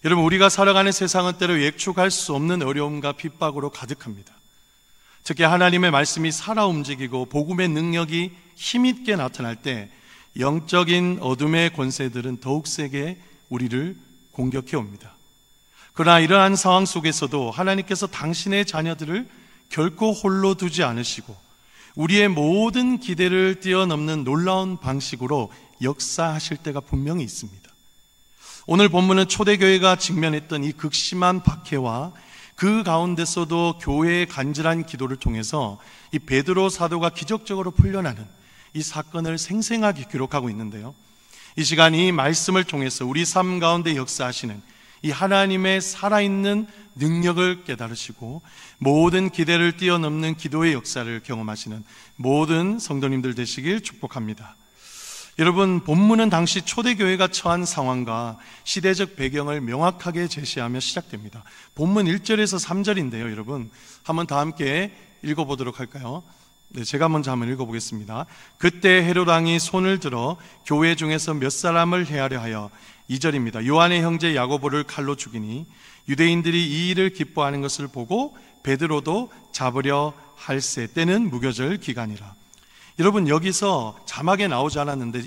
여러분, 우리가 살아가는 세상은 때로 예측할 수 없는 어려움과 핍박으로 가득합니다. 특히 하나님의 말씀이 살아 움직이고 복음의 능력이 힘있게 나타날 때 영적인 어둠의 권세들은 더욱 세게 우리를 공격해 옵니다. 그러나 이러한 상황 속에서도 하나님께서 당신의 자녀들을 결코 홀로 두지 않으시고 우리의 모든 기대를 뛰어넘는 놀라운 방식으로 역사하실 때가 분명히 있습니다. 오늘 본문은 초대교회가 직면했던 이 극심한 박해와 그 가운데서도 교회의 간절한 기도를 통해서 이 베드로 사도가 기적적으로 풀려나는 이 사건을 생생하게 기록하고 있는데요, 이 시간 이 말씀을 통해서 우리 삶 가운데 역사하시는 이 하나님의 살아있는 능력을 깨달으시고 모든 기대를 뛰어넘는 기도의 역사를 경험하시는 모든 성도님들 되시길 축복합니다. 여러분, 본문은 당시 초대교회가 처한 상황과 시대적 배경을 명확하게 제시하며 시작됩니다. 본문 1절에서 3절인데요, 여러분 한번 다 함께 읽어보도록 할까요? 네, 제가 먼저 한번 읽어보겠습니다. 그때 헤롯 왕이 손을 들어 교회 중에서 몇 사람을 해하려 하여, 2절입니다. 요한의 형제 야고보를 칼로 죽이니 유대인들이 이 일을 기뻐하는 것을 보고 베드로도 잡으려 할세. 때는 무교절 기간이라. 여러분, 여기서 자막에 나오지 않았는데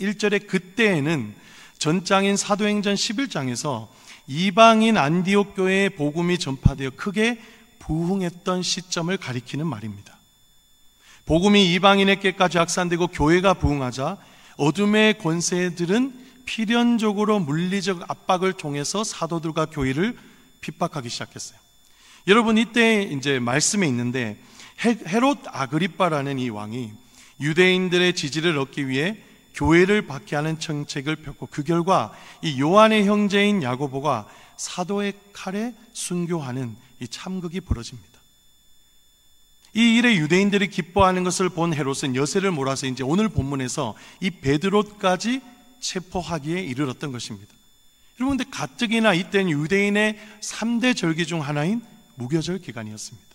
1절의 그때에는 전장인 사도행전 11장에서 이방인 안디옥 교회의 복음이 전파되어 크게 부흥했던 시점을 가리키는 말입니다. 복음이 이방인에게까지 확산되고 교회가 부흥하자 어둠의 권세들은 필연적으로 물리적 압박을 통해서 사도들과 교회를 핍박하기 시작했어요. 여러분, 이때 이제 말씀에 있는데 헤롯 아그리빠라는 이 왕이 유대인들의 지지를 얻기 위해 교회를 박해하는 정책을 폈고 그 결과 이 요한의 형제인 야고보가 사도의 칼에 순교하는 이 참극이 벌어집니다. 이 일에 유대인들이 기뻐하는 것을 본 헤롯은 여세를 몰아서 이제 오늘 본문에서 이 베드로까지 체포하기에 이르렀던 것입니다. 여러분, 근데 가뜩이나 이때는 유대인의 3대 절기 중 하나인 무교절 기간이었습니다.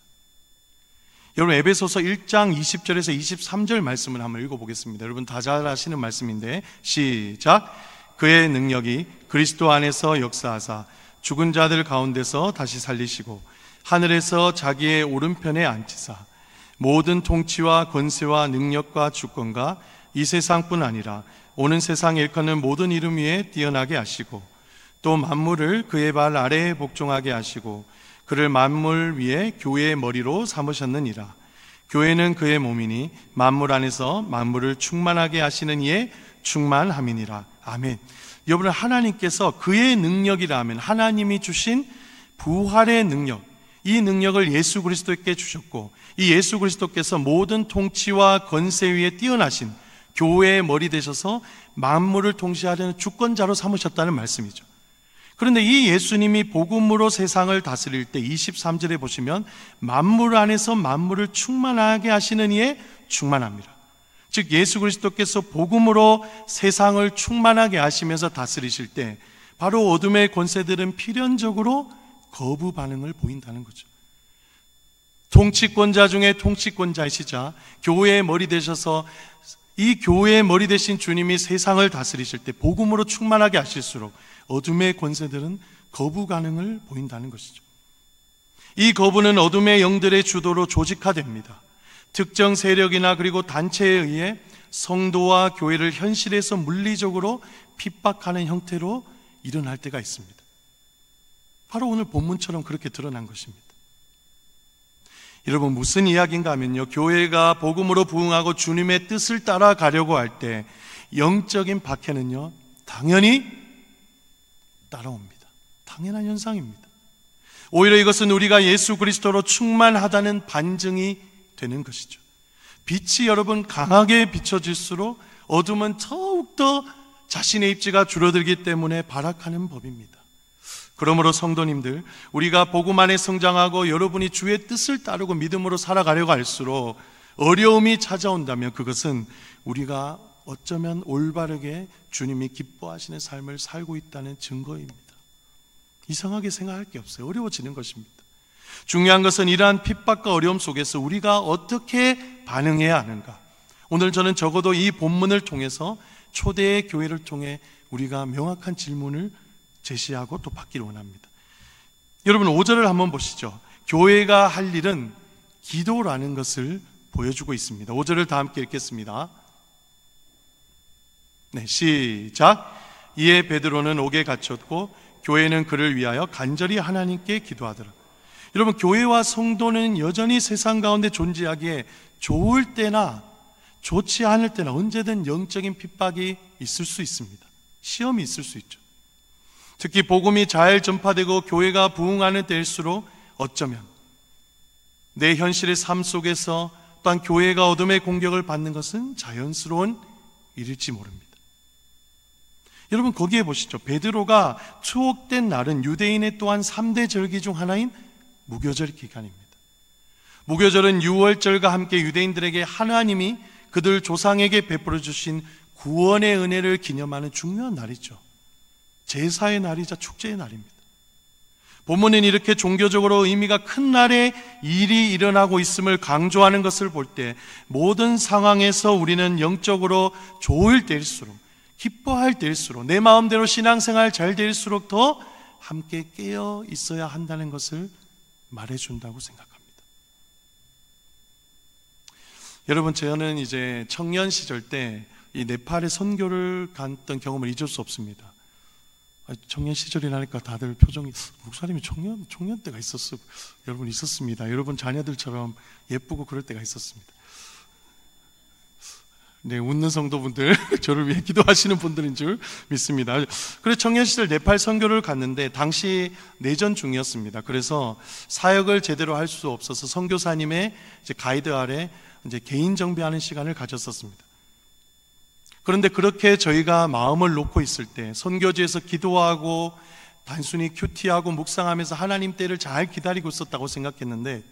여러분, 에베소서 1장 20절에서 23절 말씀을 한번 읽어보겠습니다. 여러분 다 잘 아시는 말씀인데 시작. 그의 능력이 그리스도 안에서 역사하사 죽은 자들 가운데서 다시 살리시고 하늘에서 자기의 오른편에 앉히사 모든 통치와 권세와 능력과 주권과 이 세상뿐 아니라 오는 세상 일컫는 모든 이름 위에 뛰어나게 하시고 또 만물을 그의 발 아래에 복종하게 하시고 그를 만물 위에 교회의 머리로 삼으셨느니라. 교회는 그의 몸이니 만물 안에서 만물을 충만하게 하시는 이의 충만함이니라. 아멘. 여러분, 하나님께서 그의 능력이라 하면 하나님이 주신 부활의 능력, 이 능력을 예수 그리스도께 주셨고 이 예수 그리스도께서 모든 통치와 권세 위에 뛰어나신 교회의 머리 되셔서 만물을 통치하려는 주권자로 삼으셨다는 말씀이죠. 그런데 이 예수님이 복음으로 세상을 다스릴 때 23절에 보시면 만물 안에서 만물을 충만하게 하시는 이에 충만합니다. 즉 예수 그리스도께서 복음으로 세상을 충만하게 하시면서 다스리실 때 바로 어둠의 권세들은 필연적으로 거부 반응을 보인다는 거죠. 통치권자 중에 통치권자이시자 교회의 머리 되셔서 이 교회의 머리 되신 주님이 세상을 다스리실 때 복음으로 충만하게 하실수록 어둠의 권세들은 거부 반응을 보인다는 것이죠. 이 거부는 어둠의 영들의 주도로 조직화됩니다. 특정 세력이나 그리고 단체에 의해 성도와 교회를 현실에서 물리적으로 핍박하는 형태로 일어날 때가 있습니다. 바로 오늘 본문처럼 그렇게 드러난 것입니다. 여러분, 무슨 이야기인가 하면요, 교회가 복음으로 부흥하고 주님의 뜻을 따라가려고 할 때 영적인 박해는요 당연히 따라옵니다. 당연한 현상입니다. 오히려 이것은 우리가 예수 그리스도로 충만하다는 반증이 되는 것이죠. 빛이 여러분 강하게 비춰질수록 어둠은 더욱더 자신의 입지가 줄어들기 때문에 발악하는 법입니다. 그러므로 성도님들, 우리가 복음 안에 성장하고 여러분이 주의 뜻을 따르고 믿음으로 살아가려고 할수록 어려움이 찾아온다면 그것은 우리가 어쩌면 올바르게 주님이 기뻐하시는 삶을 살고 있다는 증거입니다. 이상하게 생각할 게 없어요. 어려워지는 것입니다. 중요한 것은 이러한 핍박과 어려움 속에서 우리가 어떻게 반응해야 하는가. 오늘 저는 적어도 이 본문을 통해서 초대의 교회를 통해 우리가 명확한 질문을 제시하고 또 받기를 원합니다. 여러분 5절을 한번 보시죠. 교회가 할 일은 기도라는 것을 보여주고 있습니다. 5절을 다 함께 읽겠습니다. 네, 시작. 이에 베드로는 옥에 갇혔고 교회는 그를 위하여 간절히 하나님께 기도하더라. 여러분 교회와 성도는 여전히 세상 가운데 존재하기에 좋을 때나 좋지 않을 때나 언제든 영적인 핍박이 있을 수 있습니다. 시험이 있을 수 있죠. 특히 복음이 잘 전파되고 교회가 부흥하는 때일수록 어쩌면 내 현실의 삶 속에서 또한 교회가 어둠의 공격을 받는 것은 자연스러운 일일지 모릅니다. 여러분 거기에 보시죠. 베드로가 추억된 날은 유대인의 또한 3대 절기 중 하나인 무교절 기간입니다. 무교절은 유월절과 함께 유대인들에게 하나님이 그들 조상에게 베풀어 주신 구원의 은혜를 기념하는 중요한 날이죠. 제사의 날이자 축제의 날입니다. 본문은 이렇게 종교적으로 의미가 큰 날에 일이 일어나고 있음을 강조하는 것을 볼 때 모든 상황에서 우리는 영적으로 좋을 때일수록, 기뻐할 때일수록, 내 마음대로 신앙생활 잘 될수록 더 함께 깨어 있어야 한다는 것을 말해준다고 생각합니다. 여러분 저는 이제 청년 시절 때 이 네팔에 선교를 갔던 경험을 잊을 수 없습니다. 청년 시절이라니까 다들 표정이, 목사님이 청년 때가 있었어. 여러분 있었습니다. 여러분 자녀들처럼 예쁘고 그럴 때가 있었습니다. 네, 웃는 성도분들, 저를 위해 기도하시는 분들인 줄 믿습니다. 그래서 청년 시절 네팔 선교를 갔는데 당시 내전 중이었습니다. 그래서 사역을 제대로 할 수 없어서 선교사님의 이제 가이드 아래 이제 개인 정비하는 시간을 가졌었습니다. 그런데 그렇게 저희가 마음을 놓고 있을 때 선교지에서 기도하고 단순히 큐티하고 묵상하면서 하나님 때를 잘 기다리고 있었다고 생각했는데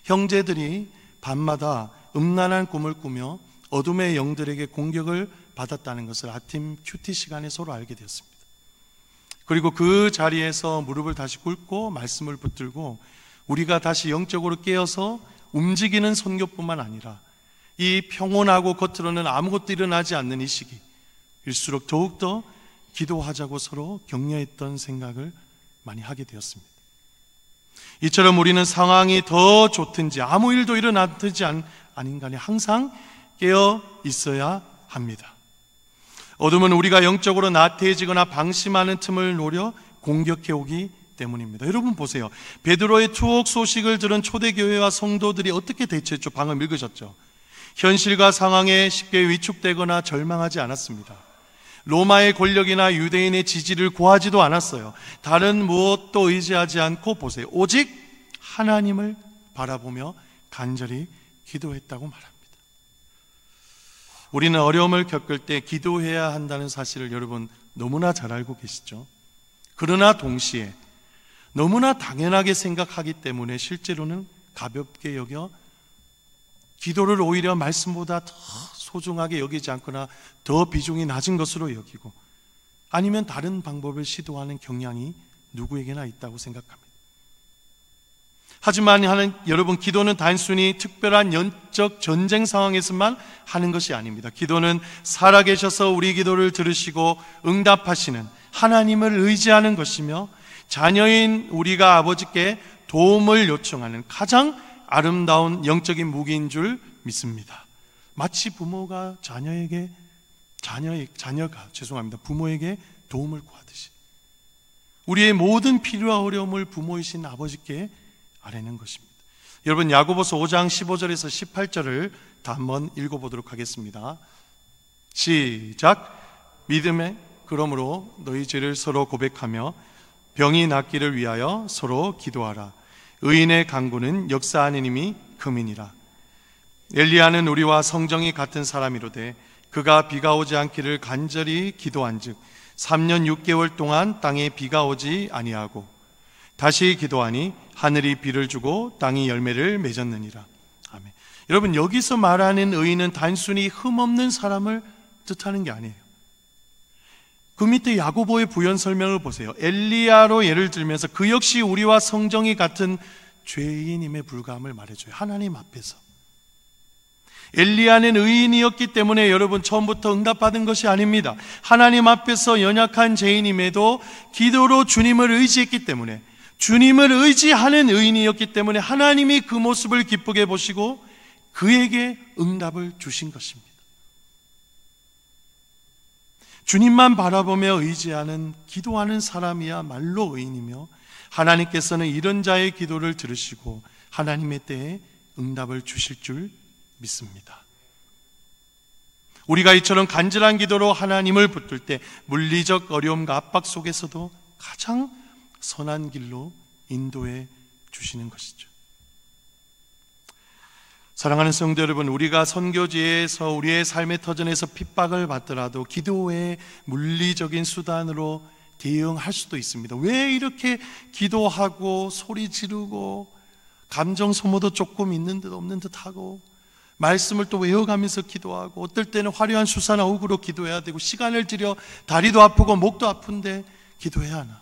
형제들이 밤마다 음란한 꿈을 꾸며 어둠의 영들에게 공격을 받았다는 것을 아침 큐티 시간에 서로 알게 되었습니다. 그리고 그 자리에서 무릎을 다시 꿇고 말씀을 붙들고 우리가 다시 영적으로 깨어서 움직이는 선교뿐만 아니라 이 평온하고 겉으로는 아무것도 일어나지 않는 이 시기일수록 더욱더 기도하자고 서로 격려했던 생각을 많이 하게 되었습니다. 이처럼 우리는 상황이 더 좋든지 아무 일도 일어나든지 아닌 간에 항상 깨어 있어야 합니다. 어둠은 우리가 영적으로 나태해지거나 방심하는 틈을 노려 공격해 오기 때문입니다. 여러분 보세요. 베드로의 투옥 소식을 들은 초대교회와 성도들이 어떻게 대처했죠? 방금 읽으셨죠? 현실과 상황에 쉽게 위축되거나 절망하지 않았습니다. 로마의 권력이나 유대인의 지지를 구하지도 않았어요. 다른 무엇도 의지하지 않고 보세요. 오직 하나님을 바라보며 간절히 기도했다고 말합니다. 우리는 어려움을 겪을 때 기도해야 한다는 사실을 여러분 너무나 잘 알고 계시죠? 그러나 동시에 너무나 당연하게 생각하기 때문에 실제로는 가볍게 여겨 기도를 오히려 말씀보다 더 소중하게 여기지 않거나 더 비중이 낮은 것으로 여기고 아니면 다른 방법을 시도하는 경향이 누구에게나 있다고 생각합니다. 하지만 여러분 기도는 단순히 특별한 영적 전쟁 상황에서만 하는 것이 아닙니다. 기도는 살아계셔서 우리 기도를 들으시고 응답하시는 하나님을 의지하는 것이며 자녀인 우리가 아버지께 도움을 요청하는 가장 아름다운 영적인 무기인 줄 믿습니다. 마치 부모가 부모에게 도움을 구하듯이 우리의 모든 필요와 어려움을 부모이신 아버지께 아뢰는 것입니다. 여러분 야고보서 5장 15절에서 18절을 다 한번 읽어보도록 하겠습니다. 시작. 믿음에 그러므로 너희 죄를 서로 고백하며 병이 낫기를 위하여 서로 기도하라. 의인의 간구는 역사하는 힘이 금이니라. 엘리야는 우리와 성정이 같은 사람이로되 그가 비가 오지 않기를 간절히 기도한즉 3년 6개월 동안 땅에 비가 오지 아니하고 다시 기도하니 하늘이 비를 주고 땅이 열매를 맺었느니라. 아멘. 여러분 여기서 말하는 의인은 단순히 흠없는 사람을 뜻하는 게 아니에요. 그 밑에 야고보의 부연 설명을 보세요. 엘리야로 예를 들면서 그 역시 우리와 성정이 같은 죄인임에 불과함을 말해줘요. 하나님 앞에서 엘리야는 의인이었기 때문에 여러분 처음부터 응답받은 것이 아닙니다. 하나님 앞에서 연약한 죄인임에도 기도로 주님을 의지했기 때문에, 주님을 의지하는 의인이었기 때문에 하나님이 그 모습을 기쁘게 보시고 그에게 응답을 주신 것입니다. 주님만 바라보며 의지하는, 기도하는 사람이야말로 의인이며, 하나님께서는 이런 자의 기도를 들으시고 하나님의 때에 응답을 주실 줄 믿습니다. 우리가 이처럼 간절한 기도로 하나님을 붙들 때 물리적 어려움과 압박 속에서도 가장 선한 길로 인도해 주시는 것이죠. 사랑하는 성도 여러분, 우리가 선교지에서 우리의 삶의 터전에서 핍박을 받더라도 기도의 물리적인 수단으로 대응할 수도 있습니다. 왜 이렇게 기도하고 소리 지르고 감정 소모도 조금 있는 듯 없는 듯 하고 말씀을 또 외워가면서 기도하고 어떨 때는 화려한 수사나 옥으로 기도해야 되고 시간을 들여 다리도 아프고 목도 아픈데 기도해야 하나?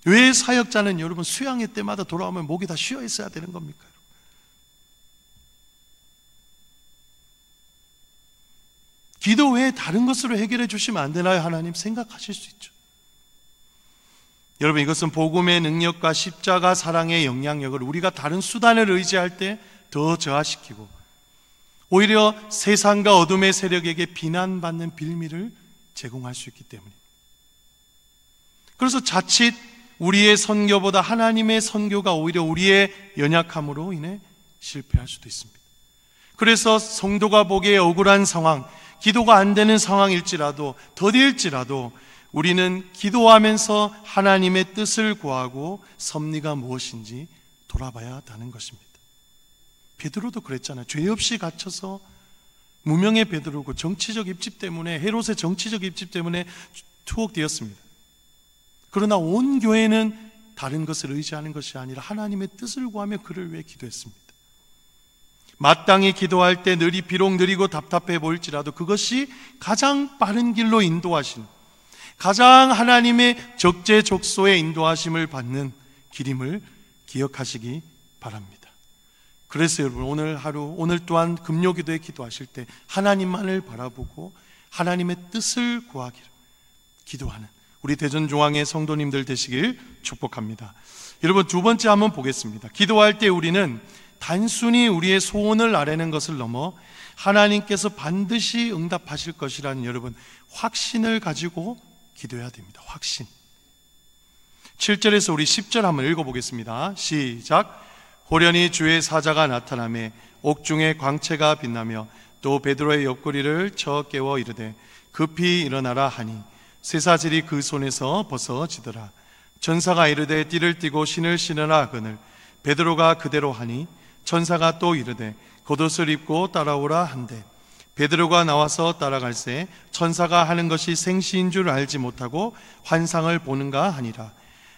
왜 사역자는 여러분 수양회 때마다 돌아오면 목이 다 쉬어 있어야 되는 겁니까? 기도 외에 다른 것으로 해결해 주시면 안 되나요? 하나님 생각하실 수 있죠. 여러분, 이것은 복음의 능력과 십자가 사랑의 영향력을 우리가 다른 수단을 의지할 때 더 저하시키고 오히려 세상과 어둠의 세력에게 비난받는 빌미를 제공할 수 있기 때문입니다. 그래서 자칫 우리의 선교보다 하나님의 선교가 오히려 우리의 연약함으로 인해 실패할 수도 있습니다. 그래서 성도가 보기에 억울한 상황, 기도가 안 되는 상황일지라도, 더딜지라도 우리는 기도하면서 하나님의 뜻을 구하고 섭리가 무엇인지 돌아봐야 한다는 것입니다. 베드로도 그랬잖아요. 죄 없이 갇혀서 무명의 베드로고 정치적 입집 때문에, 헤롯의 정치적 입집 때문에 투옥되었습니다. 그러나 온 교회는 다른 것을 의지하는 것이 아니라 하나님의 뜻을 구하며 그를 위해 기도했습니다. 마땅히 기도할 때 비록 느리고 답답해 보일지라도 그것이 가장 빠른 길로 인도하신, 가장 하나님의 적재적소에 인도하심을 받는 길임을 기억하시기 바랍니다. 그래서 여러분, 오늘 하루, 오늘 또한 금요기도에 기도하실 때 하나님만을 바라보고 하나님의 뜻을 구하기를 기도하는 우리 대전중앙의 성도님들 되시길 축복합니다. 여러분, 두 번째 한번 보겠습니다. 기도할 때 우리는 단순히 우리의 소원을 아뢰는 것을 넘어 하나님께서 반드시 응답하실 것이라는 여러분 확신을 가지고 기도해야 됩니다. 확신. 7절에서 우리 10절 한번 읽어보겠습니다. 시작. 호련히 주의 사자가 나타나매 옥중에 광채가 빛나며 또 베드로의 옆구리를 쳐 깨워 이르되 급히 일어나라 하니 쇠사슬이 그 손에서 벗어지더라. 천사가 이르되 띠를 띠고 신을 신으라 하거늘 베드로가 그대로 하니 천사가 또 이르되 겉옷을 입고 따라오라 한대 베드로가 나와서 따라갈새 천사가 하는 것이 생시인 줄 알지 못하고 환상을 보는가 하니라.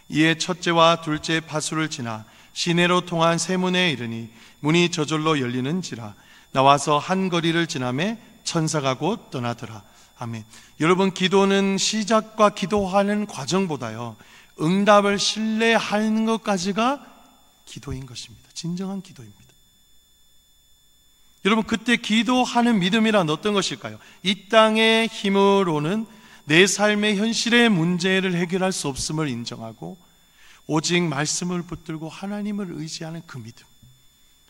이에 첫째와 둘째 파수를 지나 시내로 통한 세문에 이르니 문이 저절로 열리는지라. 나와서 한 거리를 지나매 천사가 곧 떠나더라. 아멘. 여러분, 기도는 시작과 기도하는 과정보다요 응답을 신뢰하는 것까지가 기도인 것입니다. 진정한 기도입니다. 여러분, 그때 기도하는 믿음이란 어떤 것일까요? 이 땅의 힘으로는 내 삶의 현실의 문제를 해결할 수 없음을 인정하고 오직 말씀을 붙들고 하나님을 의지하는 그 믿음.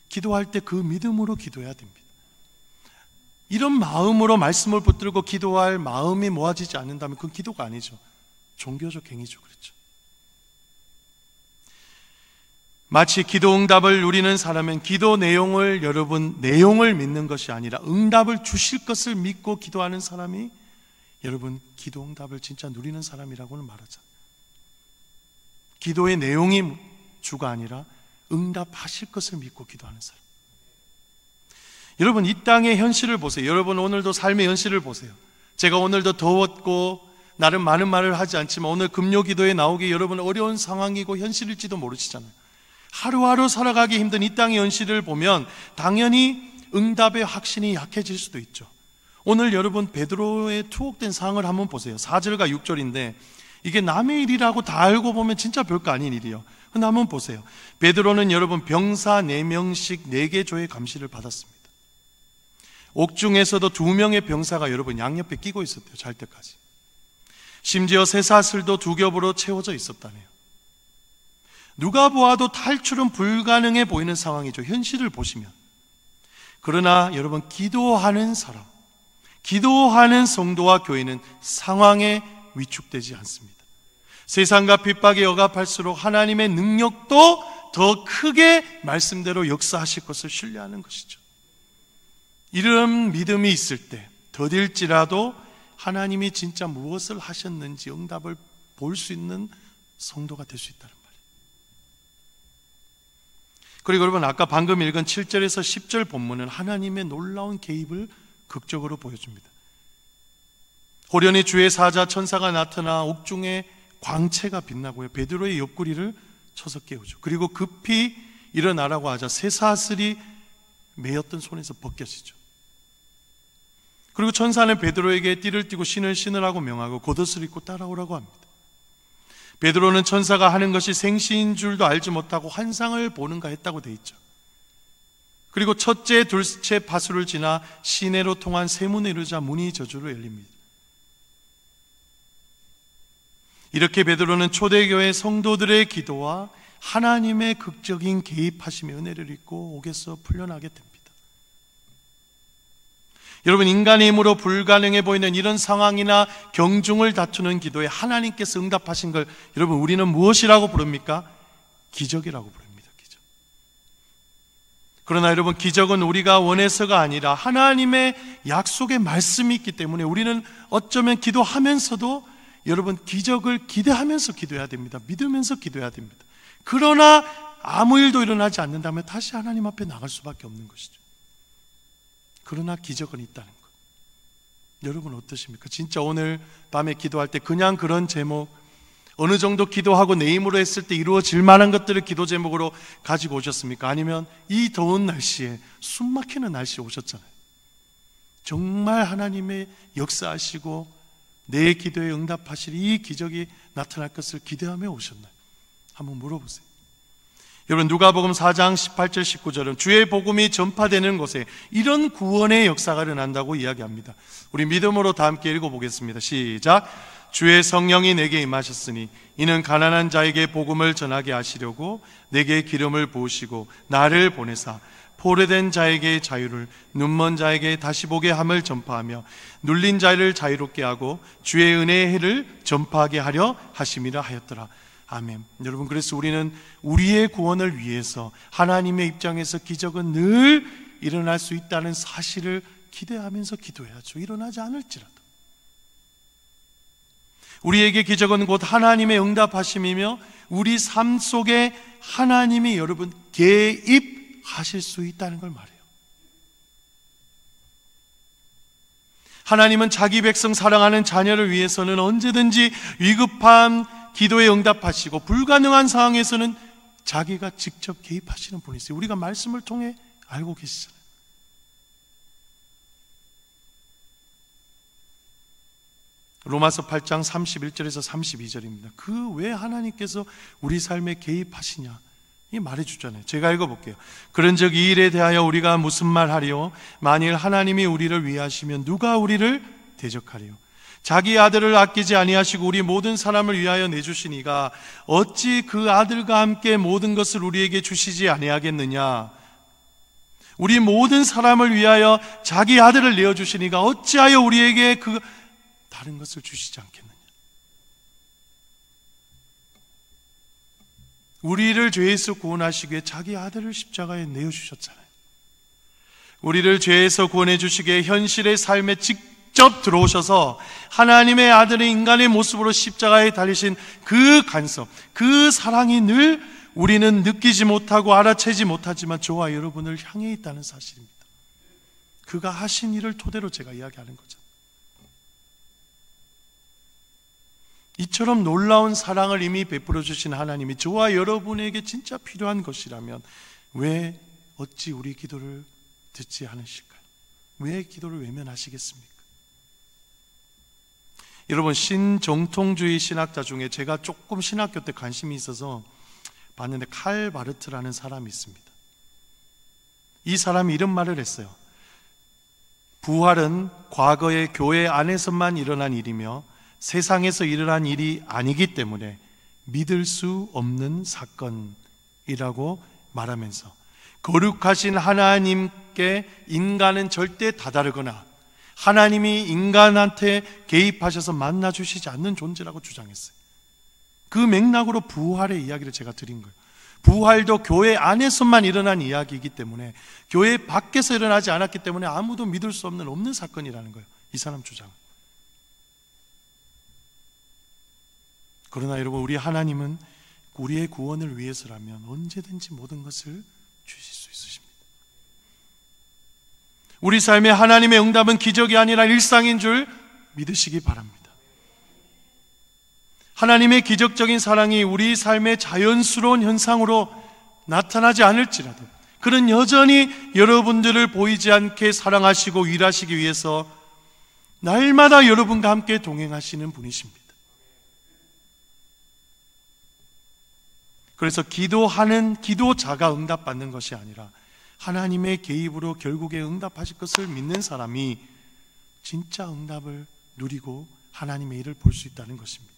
기도할 때 그 믿음으로 기도해야 됩니다. 이런 마음으로 말씀을 붙들고 기도할 마음이 모아지지 않는다면 그건 기도가 아니죠. 종교적 행위죠. 그렇죠. 마치 기도 응답을 누리는 사람은 기도 내용을, 여러분 내용을 믿는 것이 아니라 응답을 주실 것을 믿고 기도하는 사람이 여러분 기도 응답을 진짜 누리는 사람이라고는 말하잖아요. 기도의 내용이 주가 아니라 응답하실 것을 믿고 기도하는 사람. 여러분, 이 땅의 현실을 보세요. 여러분, 오늘도 삶의 현실을 보세요. 제가 오늘도 더웠고 나름 많은 말을 하지 않지만 오늘 금요기도에 나오기 여러분 어려운 상황이고 현실일지도 모르시잖아요. 하루하루 살아가기 힘든 이 땅의 현실을 보면 당연히 응답의 확신이 약해질 수도 있죠. 오늘 여러분 베드로의 투옥된 상황을 한번 보세요. 4절과 6절인데 이게 남의 일이라고 다 알고 보면 진짜 별거 아닌 일이에요. 근데 한번 보세요. 베드로는 여러분 병사 4명씩 4개 조의 감시를 받았습니다. 옥중에서도 2명의 병사가 여러분 양옆에 끼고 있었대요. 잘 때까지. 심지어 쇠사슬도 2겹으로 채워져 있었다네요. 누가 보아도 탈출은 불가능해 보이는 상황이죠. 현실을 보시면. 그러나 여러분, 기도하는 사람, 기도하는 성도와 교회는 상황에 위축되지 않습니다. 세상과 핍박에 억압할수록 하나님의 능력도 더 크게 말씀대로 역사하실 것을 신뢰하는 것이죠. 이런 믿음이 있을 때 더딜지라도 하나님이 진짜 무엇을 하셨는지 응답을 볼 수 있는 성도가 될 수 있다는 말이에요. 그리고 여러분, 아까 방금 읽은 7절에서 10절 본문은 하나님의 놀라운 개입을 극적으로 보여줍니다. 호련히 주의 사자 천사가 나타나 옥중에 광채가 빛나고요, 베드로의 옆구리를 쳐서 깨우죠. 그리고 급히 일어나라고 하자 쇠사슬이 매였던 손에서 벗겨지죠. 그리고 천사는 베드로에게 띠를 띠고 신을 신으라고 명하고 겉옷을 입고 따라오라고 합니다. 베드로는 천사가 하는 것이 생시인 줄도 알지 못하고 환상을 보는가 했다고 돼 있죠. 그리고 첫째, 둘째 파수를 지나 시내로 통한 세문에 이르자 문이 저주로 열립니다. 이렇게 베드로는 초대교회 성도들의 기도와 하나님의 극적인 개입하심의 은혜를 입고 옥에서 풀려나게 됩니다. 여러분, 인간의 힘으로 불가능해 보이는 이런 상황이나 경중을 다투는 기도에 하나님께서 응답하신 걸 여러분, 우리는 무엇이라고 부릅니까? 기적이라고 부릅니다. 기적. 그러나 여러분, 기적은 우리가 원해서가 아니라 하나님의 약속의 말씀이 있기 때문에 우리는 어쩌면 기도하면서도 여러분, 기적을 기대하면서 기도해야 됩니다. 믿으면서 기도해야 됩니다. 그러나 아무 일도 일어나지 않는다면 다시 하나님 앞에 나갈 수밖에 없는 것이죠. 그러나 기적은 있다는 것. 여러분 어떠십니까? 진짜 오늘 밤에 기도할 때 그냥 그런 제목, 어느 정도 기도하고 내 힘으로 했을 때 이루어질 만한 것들을 기도 제목으로 가지고 오셨습니까? 아니면 이 더운 날씨에, 숨 막히는 날씨에 오셨잖아요. 정말 하나님의 역사하시고 내 기도에 응답하실 이 기적이 나타날 것을 기대하며 오셨나요? 한번 물어보세요. 여러분, 누가복음 4장 18절 19절은 주의 복음이 전파되는 곳에 이런 구원의 역사가 일어난다고 이야기합니다. 우리 믿음으로 다 함께 읽어보겠습니다. 시작. 주의 성령이 내게 임하셨으니 이는 가난한 자에게 복음을 전하게 하시려고 내게 기름을 부으시고 나를 보내사 포로된 자에게 자유를, 눈먼 자에게 다시 보게 함을 전파하며 눌린 자를 자유롭게 하고 주의 은혜의 해를 전파하게 하려 하심이라 하였더라. 아멘. 여러분, 그래서 우리는 우리의 구원을 위해서 하나님의 입장에서 기적은 늘 일어날 수 있다는 사실을 기대하면서 기도해야죠. 일어나지 않을지라도. 우리에게 기적은 곧 하나님의 응답하심이며 우리 삶 속에 하나님이 여러분 개입하실 수 있다는 걸 말해요. 하나님은 자기 백성 사랑하는 자녀를 위해서는 언제든지 위급한 기도에 응답하시고 불가능한 상황에서는 자기가 직접 개입하시는 분이세요. 우리가 말씀을 통해 알고 계시잖아요. 로마서 8장 31절에서 32절입니다. 그 왜 하나님께서 우리 삶에 개입하시냐 이 말해주잖아요. 제가 읽어볼게요. 그런즉 이 일에 대하여 우리가 무슨 말하리요? 만일 하나님이 우리를 위하시면 누가 우리를 대적하리요? 자기 아들을 아끼지 아니하시고 우리 모든 사람을 위하여 내주시니가 어찌 그 아들과 함께 모든 것을 우리에게 주시지 아니하겠느냐? 우리 모든 사람을 위하여 자기 아들을 내어주시니가 어찌하여 우리에게 그 다른 것을 주시지 않겠느냐? 우리를 죄에서 구원하시기 위해 자기 아들을 십자가에 내어주셨잖아요. 우리를 죄에서 구원해 주시기 위해 현실의 삶에 직접 들어오셔서 하나님의 아들의 인간의 모습으로 십자가에 달리신 그 간섭, 그 사랑이 늘 우리는 느끼지 못하고 알아채지 못하지만 저와 여러분을 향해 있다는 사실입니다. 그가 하신 일을 토대로 제가 이야기하는 거죠. 이처럼 놀라운 사랑을 이미 베풀어 주신 하나님이 저와 여러분에게 진짜 필요한 것이라면 왜 어찌 우리 기도를 듣지 않으실까요? 왜 기도를 외면하시겠습니까? 여러분, 신정통주의 신학자 중에 제가 조금 신학교 때 관심이 있어서 봤는데 칼 바르트라는 사람이 있습니다. 이 사람이 이런 말을 했어요. 부활은 과거의 교회 안에서만 일어난 일이며 세상에서 일어난 일이 아니기 때문에 믿을 수 없는 사건이라고 말하면서 거룩하신 하나님께 인간은 절대 다다르거나 하나님이 인간한테 개입하셔서 만나주시지 않는 존재라고 주장했어요. 그 맥락으로 부활의 이야기를 제가 드린 거예요. 부활도 교회 안에서만 일어난 이야기이기 때문에 교회 밖에서 일어나지 않았기 때문에 아무도 믿을 수 없는 사건이라는 거예요. 이 사람 주장. 그러나 여러분, 우리 하나님은 우리의 구원을 위해서라면 언제든지 모든 것을 주실 수 있으십니다. 우리 삶에 하나님의 응답은 기적이 아니라 일상인 줄 믿으시기 바랍니다. 하나님의 기적적인 사랑이 우리 삶의 자연스러운 현상으로 나타나지 않을지라도 그는 여전히 여러분들을 보이지 않게 사랑하시고 일하시기 위해서 날마다 여러분과 함께 동행하시는 분이십니다. 그래서 기도자가 응답받는 것이 아니라 하나님의 개입으로 결국에 응답하실 것을 믿는 사람이 진짜 응답을 누리고 하나님의 일을 볼 수 있다는 것입니다.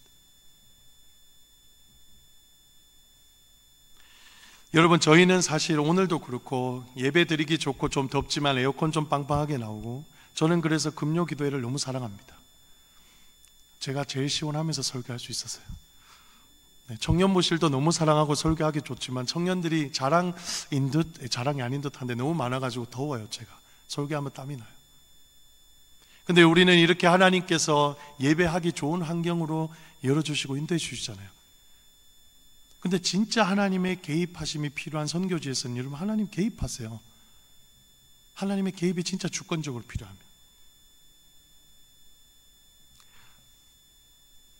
여러분, 저희는 사실 오늘도 그렇고 예배 드리기 좋고 좀 덥지만 에어컨 좀 빵빵하게 나오고, 저는 그래서 금요 기도회를 너무 사랑합니다. 제가 제일 시원하면서 설교할 수 있었어요. 청년부실도 너무 사랑하고 설교하기 좋지만 청년들이 자랑이 아닌 듯한데 너무 많아가지고 더워요. 제가 설교하면 땀이 나요. 근데 우리는 이렇게 하나님께서 예배하기 좋은 환경으로 열어주시고 인도해 주시잖아요. 근데 진짜 하나님의 개입하심이 필요한 선교지에서는 여러분, 하나님 개입하세요. 하나님의 개입이 진짜 주권적으로 필요합니다.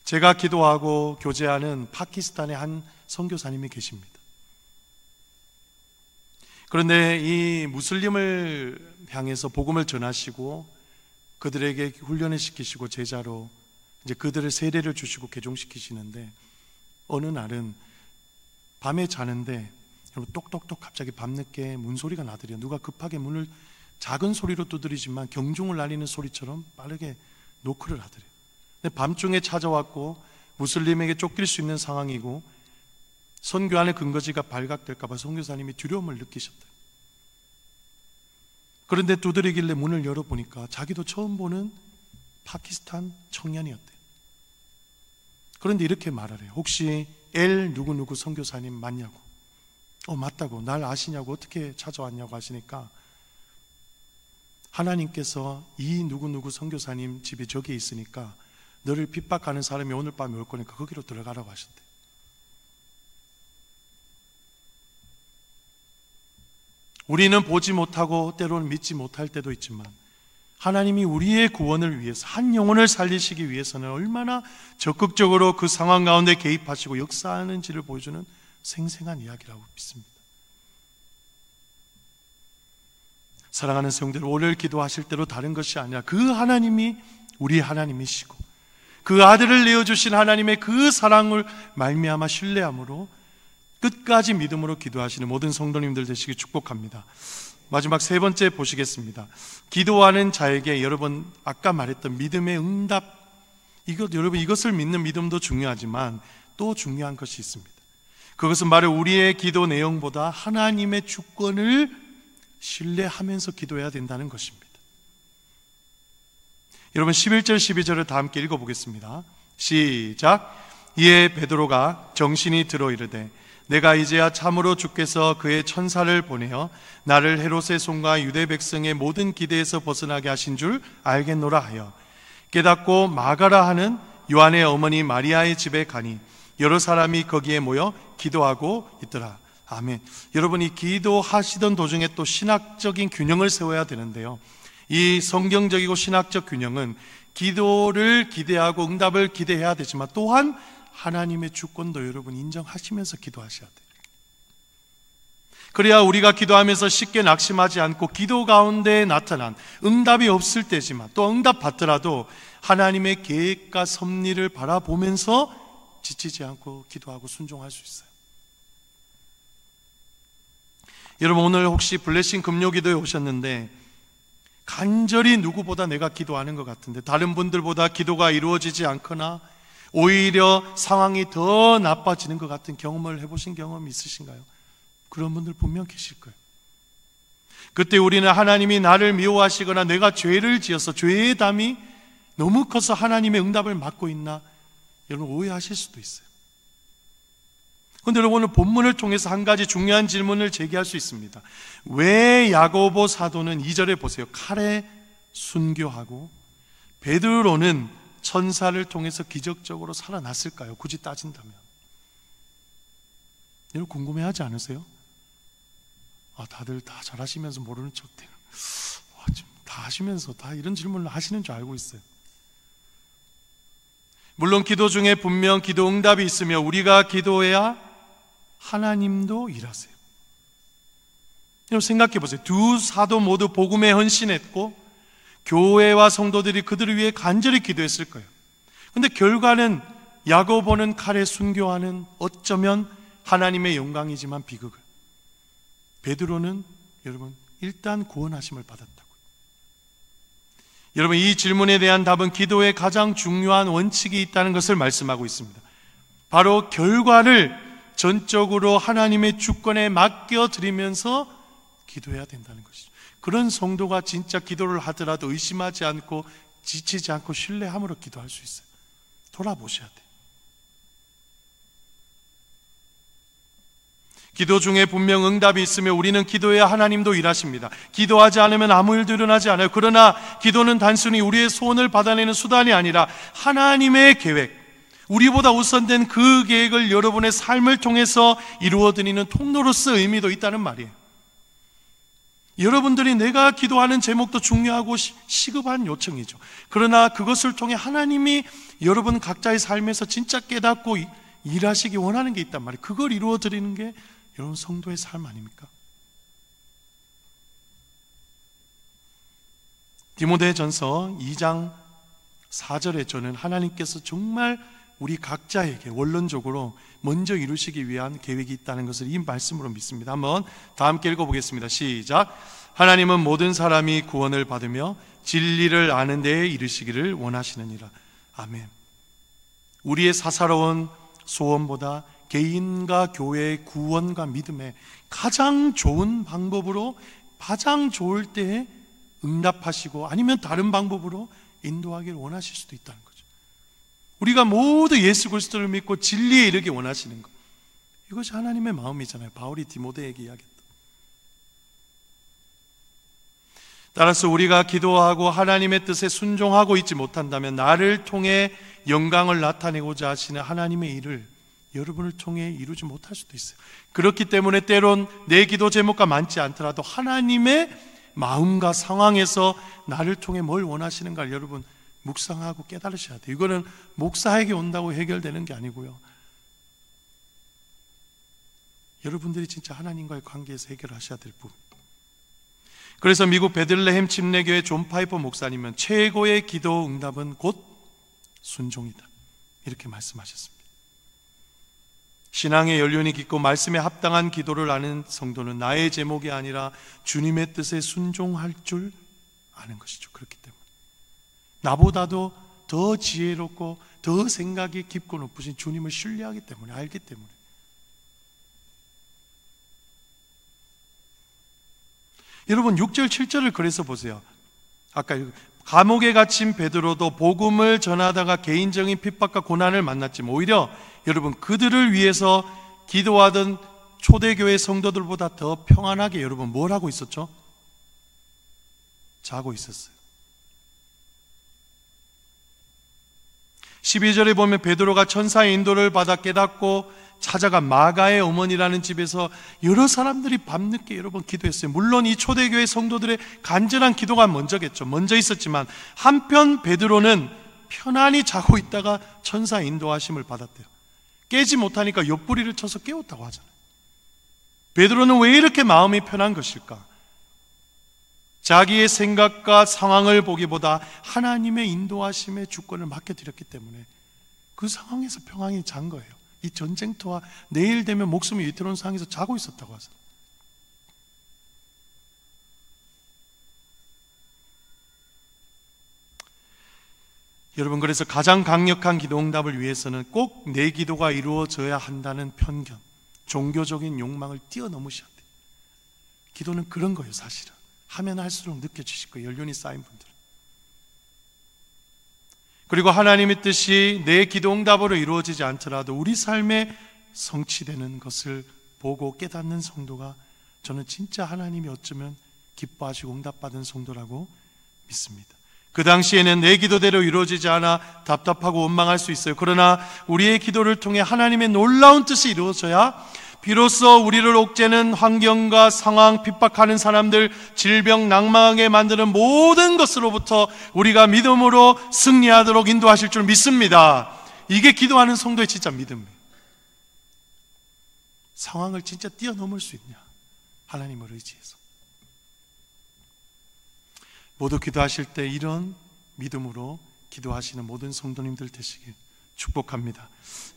제가 기도하고 교제하는 파키스탄의 한 선교사님이 계십니다. 그런데 이 무슬림을 향해서 복음을 전하시고 그들에게 훈련을 시키시고 제자로 이제 그들의 세례를 주시고 개종시키시는데, 어느 날은 밤에 자는데 여러분, 똑똑똑 갑자기 밤늦게 문소리가 나더래요. 누가 급하게 문을 작은 소리로 두드리지만 경종을 알리는 소리처럼 빠르게 노크를 하더래요. 근데 밤중에 찾아왔고 무슬림에게 쫓길 수 있는 상황이고 선교안의 근거지가 발각될까 봐 선교사님이 두려움을 느끼셨대요. 그런데 두드리길래 문을 열어보니까 자기도 처음 보는 파키스탄 청년이었대요. 그런데 이렇게 말하래요. 혹시 엘 누구누구 선교사님 맞냐고. 맞다고. 날 아시냐고. 어떻게 찾아왔냐고 하시니까, 하나님께서 이 누구누구 선교사님 집이 저기에 있으니까 너를 핍박하는 사람이 오늘 밤에 올 거니까 거기로 들어가라고 하셨대요. 우리는 보지 못하고 때로는 믿지 못할 때도 있지만 하나님이 우리의 구원을 위해서, 한 영혼을 살리시기 위해서는 얼마나 적극적으로 그 상황 가운데 개입하시고 역사하는지를 보여주는 생생한 이야기라고 믿습니다. 사랑하는 성도들, 오늘 기도하실 때로 다른 것이 아니라 그 하나님이 우리 하나님이시고 그 아들을 내어주신 하나님의 그 사랑을 말미암아 신뢰함으로 끝까지 믿음으로 기도하시는 모든 성도님들 되시기 축복합니다. 마지막 세 번째 보시겠습니다. 기도하는 자에게 여러분 아까 말했던 믿음의 응답, 여러분 이것을 믿는 믿음도 중요하지만 또 중요한 것이 있습니다. 그것은 바로 우리의 기도 내용보다 하나님의 주권을 신뢰하면서 기도해야 된다는 것입니다. 여러분 11절 12절을 다 함께 읽어보겠습니다. 시작. 이에 베드로가 정신이 들어 이르되 내가 이제야 참으로 주께서 그의 천사를 보내어 나를 헤롯의 손과 유대 백성의 모든 기대에서 벗어나게 하신 줄 알겠노라 하여 깨닫고 마가라 하는 요한의 어머니 마리아의 집에 가니 여러 사람이 거기에 모여 기도하고 있더라. 아멘. 여러분, 이 기도하시던 도중에 또 신학적인 균형을 세워야 되는데요, 이 성경적이고 신학적 균형은 기도를 기대하고 응답을 기대해야 되지만 또한 하나님의 주권도 여러분 인정하시면서 기도하셔야 돼요. 그래야 우리가 기도하면서 쉽게 낙심하지 않고 기도 가운데 나타난 응답이 없을 때지만 또 응답 받더라도 하나님의 계획과 섭리를 바라보면서 지치지 않고 기도하고 순종할 수 있어요. 여러분, 오늘 혹시 블레싱 금요기도에 오셨는데 간절히 누구보다 내가 기도하는 것 같은데 다른 분들보다 기도가 이루어지지 않거나 오히려 상황이 더 나빠지는 것 같은 경험을 해보신 경험이 있으신가요? 그런 분들 분명 계실 거예요. 그때 우리는 하나님이 나를 미워하시거나 내가 죄를 지어서 죄의 담이 너무 커서 하나님의 응답을 막고 있나 여러분 오해하실 수도 있어요. 그런데 여러분 오늘 본문을 통해서 한 가지 중요한 질문을 제기할 수 있습니다. 왜 야고보 사도는 2절에 보세요. 칼에 순교하고 베드로는 천사를 통해서 기적적으로 살아났을까요? 굳이 따진다면. 여러분 궁금해하지 않으세요? 다들 다 잘하시면서 모르는 척 되는, 다 하시면서 다 이런 질문을 하시는 줄 알고 있어요. 물론 기도 중에 분명 기도 응답이 있으며 우리가 기도해야 하나님도 일하세요. 여러분 생각해 보세요. 두 사도 모두 복음에 헌신했고 교회와 성도들이 그들을 위해 간절히 기도했을 거예요. 그런데 결과는 야고보는 칼에 순교하는 어쩌면 하나님의 영광이지만 비극을, 베드로는 여러분 일단 구원하심을 받았다고요. 여러분 이 질문에 대한 답은 기도에 가장 중요한 원칙이 있다는 것을 말씀하고 있습니다. 바로 결과를 전적으로 하나님의 주권에 맡겨드리면서 기도해야 된다는 것이죠. 그런 성도가 진짜 기도를 하더라도 의심하지 않고 지치지 않고 신뢰함으로 기도할 수 있어요. 돌아보셔야 돼요. 기도 중에 분명 응답이 있으며 우리는 기도해야 하나님도 일하십니다. 기도하지 않으면 아무 일도 일어나지 않아요. 그러나 기도는 단순히 우리의 소원을 받아내는 수단이 아니라 하나님의 계획, 우리보다 우선된 그 계획을 여러분의 삶을 통해서 이루어드리는 통로로서 의미도 있다는 말이에요. 여러분들이 내가 기도하는 제목도 중요하고 시급한 요청이죠. 그러나 그것을 통해 하나님이 여러분 각자의 삶에서 진짜 깨닫고 일하시기 원하는 게 있단 말이에요. 그걸 이루어드리는 게 여러분 성도의 삶 아닙니까? 디모데전서 2장 4절에 저는 하나님께서 정말 우리 각자에게 원론적으로 먼저 이루시기 위한 계획이 있다는 것을 이 말씀으로 믿습니다. 한번 다 함께 읽어보겠습니다. 시작. 하나님은 모든 사람이 구원을 받으며 진리를 아는 데에 이르시기를 원하시느니라. 아멘. 우리의 사사로운 소원보다 개인과 교회의 구원과 믿음의 가장 좋은 방법으로 가장 좋을 때에 응답하시고 아니면 다른 방법으로 인도하기를 원하실 수도 있다는 거죠. 우리가 모두 예수 그리스도를 믿고 진리에 이르기 원하시는 것, 이것이 하나님의 마음이잖아요. 바울이 디모데에게 이야기했다. 따라서 우리가 기도하고 하나님의 뜻에 순종하고 있지 못한다면 나를 통해 영광을 나타내고자 하시는 하나님의 일을 여러분을 통해 이루지 못할 수도 있어요. 그렇기 때문에 때론 내 기도 제목과 맞지 않더라도 하나님의 마음과 상황에서 나를 통해 뭘 원하시는가 여러분 묵상하고 깨달으셔야 돼요. 이거는 목사에게 온다고 해결되는 게 아니고요, 여러분들이 진짜 하나님과의 관계에서 해결하셔야 될 부분. 그래서 미국 베들레헴 침례교회 존 파이퍼 목사님은 최고의 기도 응답은 곧 순종이다, 이렇게 말씀하셨습니다. 신앙의 연륜이 깊고 말씀에 합당한 기도를 아는 성도는 나의 제목이 아니라 주님의 뜻에 순종할 줄 아는 것이죠. 그렇기 때문에 나보다도 더 지혜롭고 더 생각이 깊고 높으신 주님을 신뢰하기 때문에, 알기 때문에. 여러분 6절 7절을 그래서 보세요. 아까 감옥에 갇힌 베드로도 복음을 전하다가 개인적인 핍박과 고난을 만났지만 오히려 여러분 그들을 위해서 기도하던 초대교회 성도들보다 더 평안하게 여러분 뭘 하고 있었죠? 자고 있었어요. 12절에 보면 베드로가 천사의 인도를 받아 깨닫고 찾아가 마가의 어머니라는 집에서 여러 사람들이 밤늦게 여러분 기도했어요. 물론 이 초대교회 성도들의 간절한 기도가 먼저 있었지만 한편 베드로는 편안히 자고 있다가 천사의 인도하심을 받았대요. 깨지 못하니까 옆구리를 쳐서 깨웠다고 하잖아요. 베드로는 왜 이렇게 마음이 편한 것일까? 자기의 생각과 상황을 보기보다 하나님의 인도하심의 주권을 맡겨드렸기 때문에 그 상황에서 평안히 잔 거예요. 이 전쟁터와 내일 되면 목숨이 위태로운 상황에서 자고 있었다고 하잖아요. 여러분, 그래서 가장 강력한 기도 응답을 위해서는 꼭 내 기도가 이루어져야 한다는 편견, 종교적인 욕망을 뛰어넘으셔야 돼요. 기도는 그런 거예요. 사실은 하면 할수록 느껴지실 거예요. 연륜이 쌓인 분들은. 그리고 하나님의 뜻이 내 기도 응답으로 이루어지지 않더라도 우리 삶에 성취되는 것을 보고 깨닫는 성도가, 저는 진짜 하나님이 어쩌면 기뻐하시고 응답받은 성도라고 믿습니다. 그 당시에는 내 기도대로 이루어지지 않아 답답하고 원망할 수 있어요. 그러나 우리의 기도를 통해 하나님의 놀라운 뜻이 이루어져야 비로소 우리를 옥죄는 환경과 상황, 핍박하는 사람들, 질병, 낭망하게 만드는 모든 것으로부터 우리가 믿음으로 승리하도록 인도하실 줄 믿습니다. 이게 기도하는 성도의 진짜 믿음이에요. 상황을 진짜 뛰어넘을 수 있냐? 하나님을 의지해서. 모두 기도하실 때 이런 믿음으로 기도하시는 모든 성도님들 되시길 축복합니다.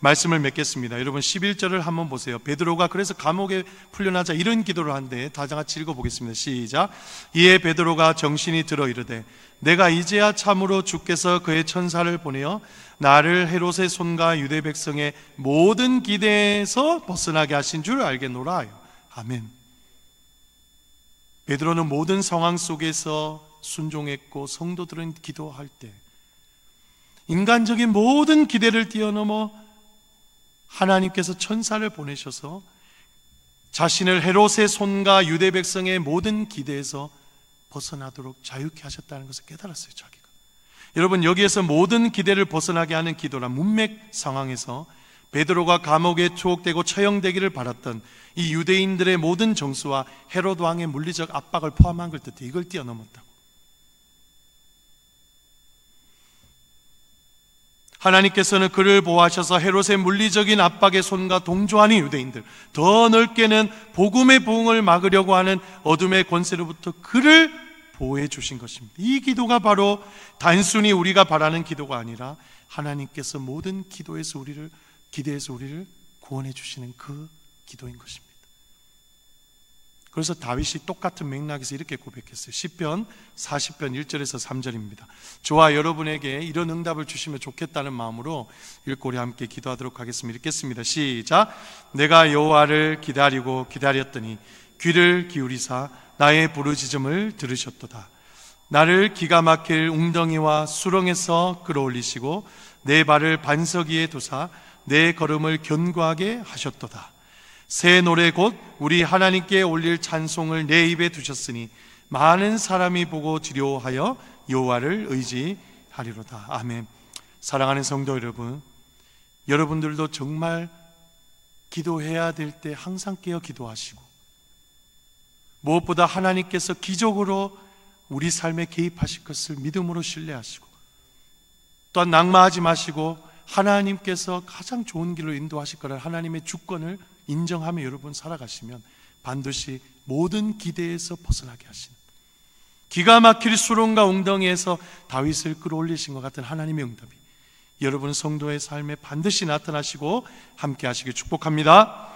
말씀을 맺겠습니다. 여러분 11절을 한번 보세요. 베드로가 그래서 감옥에 풀려나자 이런 기도를 한데 다 같이 읽어보겠습니다. 시작. 이에 베드로가 정신이 들어 이르되 내가 이제야 참으로 주께서 그의 천사를 보내어 나를 헤롯의 손과 유대 백성의 모든 기대에서 벗어나게 하신 줄 알겠노라 하여. 아멘. 베드로는 모든 상황 속에서 순종했고, 성도들은 기도할 때 인간적인 모든 기대를 뛰어넘어 하나님께서 천사를 보내셔서 자신을 헤롯의 손과 유대 백성의 모든 기대에서 벗어나도록 자유케 하셨다는 것을 깨달았어요. 자기가. 여러분, 여기에서 모든 기대를 벗어나게 하는 기도란 문맥 상황에서 베드로가 감옥에 투옥되고 처형되기를 바랐던 이 유대인들의 모든 정수와 헤롯 왕의 물리적 압박을 포함한 걸 뜻해. 이걸 뛰어넘었다고. 하나님께서는 그를 보호하셔서 헤롯의 물리적인 압박의 손과 동조하는 유대인들, 더 넓게는 복음의 부흥을 막으려고 하는 어둠의 권세로부터 그를 보호해 주신 것입니다. 이 기도가 바로 단순히 우리가 바라는 기도가 아니라 하나님께서 모든 기대에서 우리를 구원해 주시는 그 기도인 것입니다. 그래서 다윗이 똑같은 맥락에서 이렇게 고백했어요. 시편 40편 1절에서 3절입니다. 저와 여러분에게 이런 응답을 주시면 좋겠다는 마음으로 읽고 우리 함께 기도하도록 하겠습니다. 읽겠습니다. 시작. 내가 여호와를 기다리고 기다렸더니 귀를 기울이사 나의 부르짖음을 들으셨도다. 나를 기가 막힐 웅덩이와 수렁에서 끌어올리시고 내 발을 반석 위에 두사 내 걸음을 견고하게 하셨도다. 새 노래 곧 우리 하나님께 올릴 찬송을 내 입에 두셨으니 많은 사람이 보고 지려하여 여호와를 의지하리로다. 아멘. 사랑하는 성도 여러분, 여러분들도 정말 기도해야 될 때 항상 깨어 기도하시고, 무엇보다 하나님께서 기적으로 우리 삶에 개입하실 것을 믿음으로 신뢰하시고, 또한 낙마하지 마시고 하나님께서 가장 좋은 길로 인도하실 거라는 하나님의 주권을 인정하며 여러분 살아가시면 반드시 모든 기대에서 벗어나게 하시는, 기가 막힐 수렁과 웅덩이에서 다윗을 끌어올리신 것 같은 하나님의 응답이 여러분 성도의 삶에 반드시 나타나시고 함께 하시길 축복합니다.